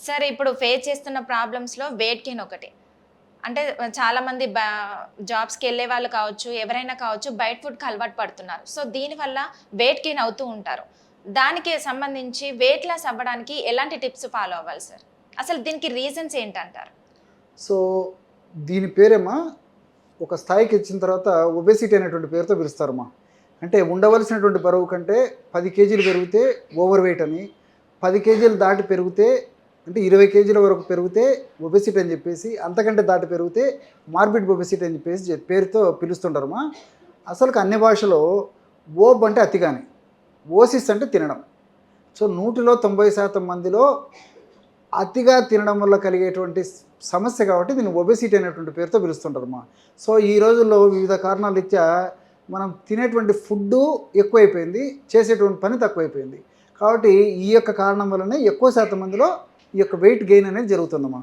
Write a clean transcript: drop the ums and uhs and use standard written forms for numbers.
సరే ఇప్పుడు ఫేస్ చేస్తున్న ప్రాబ్లమ్స్‌లో వెయిట్ గెయిన్ ఒకటి. అంటే చాలామంది జాబ్స్‌కెళ్ళే వాళ్ళు కావచ్చు, ఎవరైనా కావచ్చు బయట ఫుడ్‌కి అలవాటు పడుతున్నారు. సో, దీనివల్ల వెయిట్ గెయిన్ అవుతూ ఉంటారు. దానికి సంబంధించి వెయిట్ లాస్ అవ్వడానికి ఎలాంటి టిప్స్ ఫాలో అవ్వాలి సార్? అసలు దీనికి రీజన్స్ ఏంటంటారు? సో, దీని పేరేమో ఒక స్థాయికొచ్చిన తర్వాత ఒబెసిటీ అనేటువంటి పేరుతో పిలుస్తారమ్మా. అంటే ఉండవలసినటువంటి బరువు కంటే 10 కేజీలు పెరిగితే ఓవర్ వెయిట్ అని, 10 కేజీలు దాటి పెరిగితే అంటే 20 కేజీల వరకు పెరిగితే ఒబెసిటీ అని చెప్పేసి, అంతకంటే దాటి పెరిగితే మార్బిడ్ ఒబెసిటీ అని చెప్పేసి పేరుతో పిలుస్తుంటారమ్మా. అసలుకి అన్ని భాషలో ఓబ్ అంటే అతిగాని, ఓసిస్ అంటే తినడం. సో 100లో 90% మందిలో అతిగా తినడం వల్ల కలిగేటువంటి సమస్య కాబట్టి దీన్ని ఒబెసిటీ అనేటువంటి పేరుతో పిలుస్తుంటారమ్మా. సో ఈ రోజుల్లో వివిధ కారణాల రీత్యా మనం తినేటువంటి ఫుడ్డు ఎక్కువైపోయింది, చేసేటువంటి పని తక్కువైపోయింది. కాబట్టి ఈ యొక్క కారణం వల్లనే ఎక్కువ శాతం మందిలో ఈ యొక్క వెయిట్ గెయిన్ అనేది జరుగుతుందమ్మా.